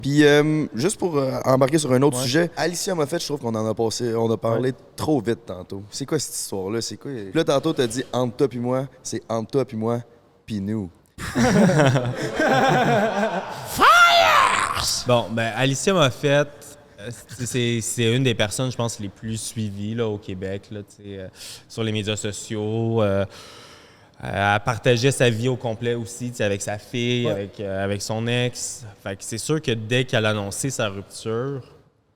Puis, juste pour embarquer sur un autre sujet, Alicia Moffett, je trouve qu'on en a passé, on a parlé trop vite tantôt. C'est quoi cette histoire-là? C'est quoi? Puis là, tantôt, t'as dit entre toi puis moi, c'est entre toi puis moi, puis nous. Bon, ben Alicia Moffett, c'est une des personnes, je pense, les plus suivies là, au Québec, là, sur les médias sociaux. Elle partageait sa vie au complet aussi, avec sa fille, avec son ex. Fait que c'est sûr que dès qu'elle a annoncé sa rupture,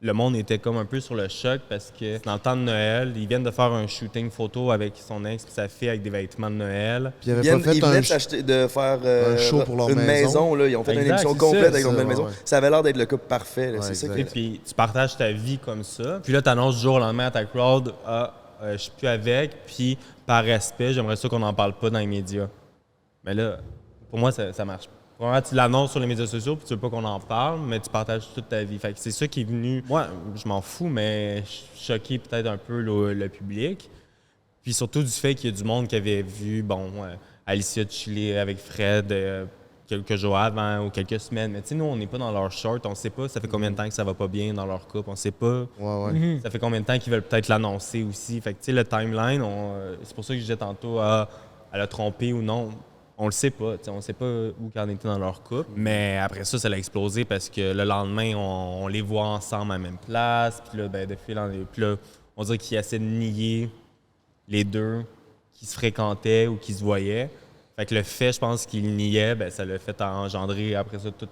le monde était comme un peu sur le choc parce que dans le temps de Noël, ils viennent de faire un shooting photo avec son ex et sa fille avec des vêtements de Noël. Puis ils venaient de faire un show pour leur une maison. Là. Ils ont fait une émission complète avec leur nouvelle maison. Ouais. Ça avait l'air d'être le couple parfait. Là. C'est ça Et puis tu partages ta vie comme ça. Puis là, tu annonces du jour au lendemain à ta crowd, je suis plus avec, puis par respect, j'aimerais ça qu'on n'en parle pas dans les médias. Mais là, pour moi, ça marche pas. Vraiment, tu l'annonces sur les médias sociaux, puis tu veux pas qu'on en parle, mais tu partages toute ta vie. Fait que c'est ça qui est venu. Moi, je m'en fous, mais choquer peut-être un peu le public. Puis surtout du fait qu'il y a du monde qui avait vu, Alicia chiller avec Fred quelques jours avant ou quelques semaines. Mais tu sais, nous, on n'est pas dans leur short, on sait pas ça fait combien de temps que ça va pas bien dans leur couple, on sait pas. Ça fait combien de temps qu'ils veulent peut-être l'annoncer aussi. Fait que tu sais, le timeline, c'est pour ça que je disais tantôt, elle a trompé ou non. On le sait pas, on sait pas où qu'en était dans leur couple. Mais après ça a explosé parce que le lendemain, on les voit ensemble à la même place. Puis là, de fil en aiguille, puis là, on dirait qu'ils essaient de nier les deux qui se fréquentaient ou qui se voyaient. Fait que le fait, je pense qu'ils niaient, ça l'a fait engendrer après ça tous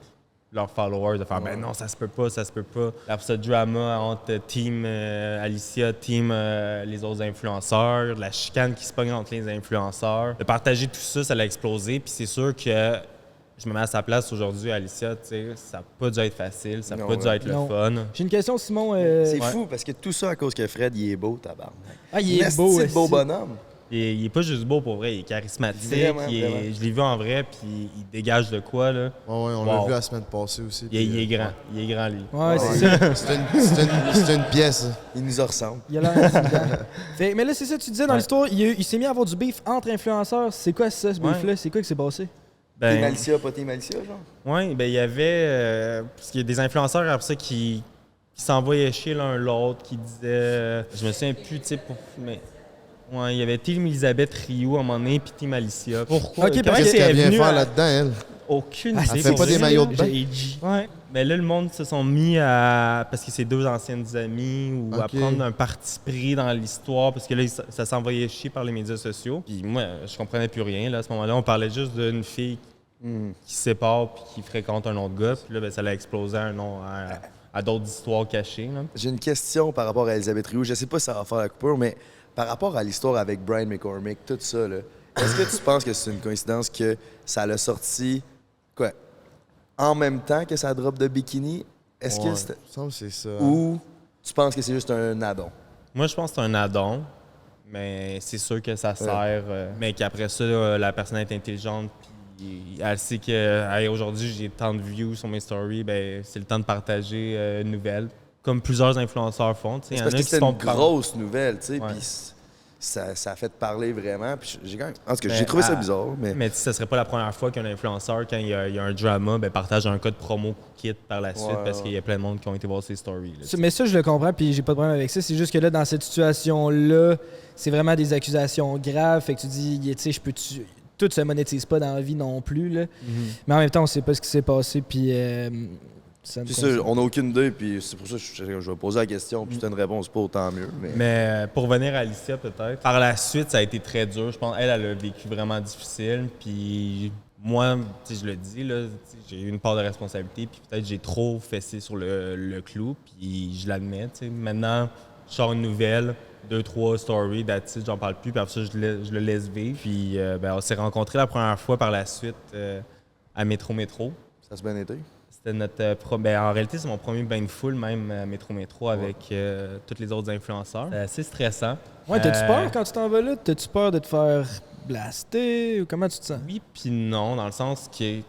leurs followers de faire non, ça se peut pas, ça se peut pas. Après ça, drama entre team Alicia, team les autres influenceurs, la chicane qui se pogne entre les influenceurs. De partager tout ça, ça l'a explosé. Puis c'est sûr que je me mets à sa place aujourd'hui, Alicia, ça n'a pas dû être facile, ça n'a pas dû être le fun. J'ai une question, Simon. C'est fou parce que tout ça à cause que Fred, il est beau, tabarnak. Ah, il est beau. Beau bonhomme. Il est pas juste beau pour vrai, il est charismatique. Vraiment. Je l'ai vu en vrai, puis il dégage de quoi, là. On l'a vu la semaine passée aussi. Il est grand. Il est grand, lui. Ouais, c'est ça. C'est une pièce. Il nous ressemble. Il a l'air intimidant. Mais là, c'est ça, tu disais dans l'histoire, il s'est mis à avoir du beef entre influenceurs. C'est quoi ça, ce beef-là? C'est quoi qui s'est passé? Team Alicia, pas Team Alicia, genre? Oui, il y avait... parce qu'il y a des influenceurs après ça qui s'envoyaient chier l'un l'autre, qui disaient... je me souviens plus, tu sais, mais... Ouais, il y avait Team Elisabeth Rioux à un moment donné, puis Team Alicia. Pourquoi? Qu'est-ce qu'elle vient faire là-dedans, elle? Aucune idée. Elle fait pas des maillots de bain? Ouais. Mais là, le monde se sont mis à... parce que c'est deux anciennes amies, ou à prendre un parti pris dans l'histoire, parce que là, ça s'envoyait chier par les médias sociaux. Puis moi, je comprenais plus rien. Là, à ce moment-là, on parlait juste d'une fille qui se sépare puis qui fréquente un autre gars. Puis là, ça l'a explosé à d'autres histoires cachées. Là. J'ai une question par rapport à Elisabeth Rioux. Je sais pas si ça va faire la coupure, mais par rapport à l'histoire avec Brian McCormick, tout ça, là, est-ce que tu penses que c'est une coïncidence que ça l'a sorti en même temps que sa drop de bikini? Est-ce que c'était... Il me semble que c'est ça. Ou tu penses que c'est juste un addon? Moi, je pense que c'est un addon, mais c'est sûr que ça sert. Mais qu'après ça, la personne est intelligente, puis elle sait que aujourd'hui, j'ai tant de views sur mes stories, c'est le temps de partager une nouvelle. Comme plusieurs influenceurs font. C'est parce que c'est une grosse nouvelle, tu sais, puis ça a fait parler vraiment. Puis j'ai quand même... En tout cas, j'ai trouvé ça bizarre. Mais ça serait pas la première fois qu'un influenceur, quand il y a un drama, partage un code promo kit par la suite parce qu'il y a plein de monde qui ont été voir ses stories. Là, mais ça, je le comprends, puis j'ai pas de problème avec ça. C'est juste que là, dans cette situation-là, c'est vraiment des accusations graves. Fait que tu dis, tu sais, tout se monétise pas dans la vie non plus. Là. Mais en même temps, on sait pas ce qui s'est passé, puis... c'est ça, on n'a aucune idée, puis c'est pour ça que je vais poser la question, puis si tu as une réponse, pas autant mieux. Mais pour revenir à Alicia, peut-être, par la suite, ça a été très dur. Je pense qu'elle a vécu vraiment difficile, puis moi, je le dis, là, j'ai eu une part de responsabilité, puis peut-être j'ai trop fessé sur le clou, puis je l'admets. Maintenant, je sors une nouvelle, 2-3 stories, that's it, j'en parle plus, puis après ça, je le laisse vivre. Puis on s'est rencontrés la première fois par la suite à Métro. Ça s'est bien été? C'était notre en réalité, c'est mon premier bain de foule, même à Métro avec tous les autres influenceurs. C'est assez stressant. Ouais, t'as-tu peur quand tu t'en vas là? T'as-tu peur de te faire blaster? Ou comment tu te sens? Oui puis non, dans le sens que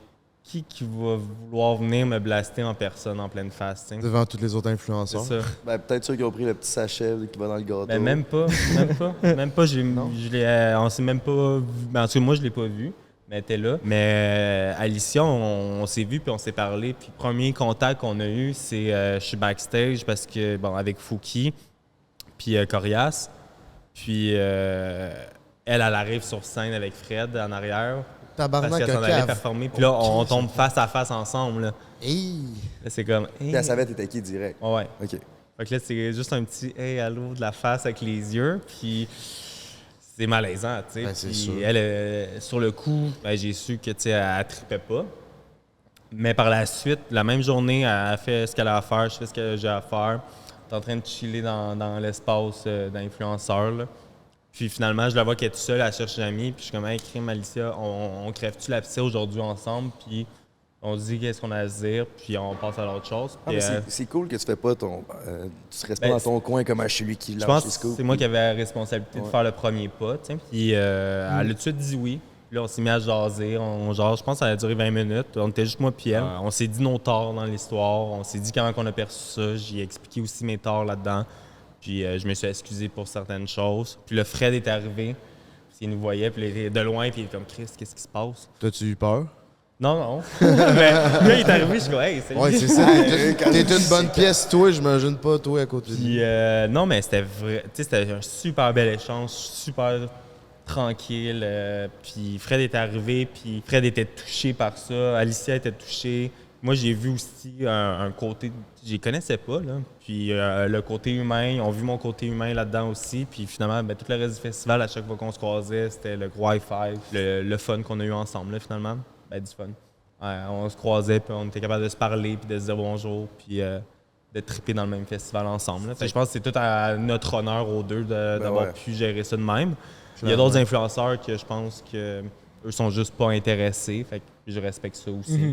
qui va vouloir venir me blaster en personne, en pleine face, t'sais? Devant tous les autres influenceurs. C'est ça. Peut-être ceux qui ont pris le petit sachet qui va dans le gâteau. Même pas. On s'est même pas vu. En tout cas, moi, je l'ai pas vu. mais elle était là. Mais Alicia, on s'est vu puis on s'est parlé. Puis le premier contact qu'on a eu, c'est je suis backstage parce que, bon, avec Fouki puis Corias. Puis elle arrive sur scène avec Fred en arrière. Parce Tabarnak, qu'elle s'en un allait cave. performer. Puis là, on tombe face à face ensemble. Là, Hey. Là, c'est comme... Puis elle savait t'étais qui direct. Ouais. OK. Fait que là, c'est juste un petit « Hey, allô » de la face avec les yeux. Puis c'est malaisant, tu sais. Ben, c'est Puis sûr. elle, sur le coup, ben, j'ai su que, tu sais, elle trippait pas. Mais par la suite, la même journée, elle a fait ce qu'elle a à faire, je fais ce que j'ai à faire. T'es en train de chiller dans l'espace d'influenceurs, là. Puis finalement, je la vois qu'elle est toute seule, elle cherche Jamie. Puis je suis comme « Hey, crime, Alicia, on crève-tu la piscine aujourd'hui ensemble? » Puis on se dit qu'est-ce qu'on a à se dire, puis on passe à l'autre chose. Ah, Puis, mais c'est cool que tu fais pas ton. Tu restes pas Ben, dans ton coin comme celui qui je lâche pense les que scoops. c'est moi qui avais la responsabilité de Ouais. faire le premier pas, tu sais. Puis elle a tout de suite dit oui. Puis là, on s'est mis à jaser. Je pense que ça a duré 20 minutes. On était juste moi puis elle. On s'est dit nos torts dans l'histoire. On s'est dit comment on a perçu ça. J'ai expliqué aussi mes torts là-dedans. Puis je me suis excusé pour certaines choses. Puis le Fred est arrivé. Puis il nous voyait, puis il était de loin, puis il est comme « Chris, qu'est-ce qui se passe? » T'as-tu eu peur? Non, non. Mais là, il est arrivé, je suis comme « Hey, c'est Ouais, c'est ça. T'es une bonne pièce, toi, j'imagine pas, toi, à côté de Puis lui. non, mais c'était vrai. Tu sais, c'était un super bel échange, super tranquille. Puis Fred est arrivé, puis Fred était touché par ça. Alicia était touchée. Moi, j'ai vu aussi un côté. Je les connaissais pas, là. Puis le côté humain, ils ont vu mon côté humain là-dedans aussi. Puis finalement, ben, tout le reste du festival, à chaque fois qu'on se croisait, c'était le gros high five, le fun qu'on a eu ensemble, là, finalement. Ben, du fun. Ouais, on se croisait, puis on était capable de se parler, puis de se dire bonjour, puis de triper dans le même festival ensemble. Là. Fait que je pense que c'est tout à notre honneur aux deux d'avoir ouais. pu gérer ça de même. Il y a d'autres influenceurs que je pense que eux sont juste pas intéressés. Fait que je respecte ça aussi.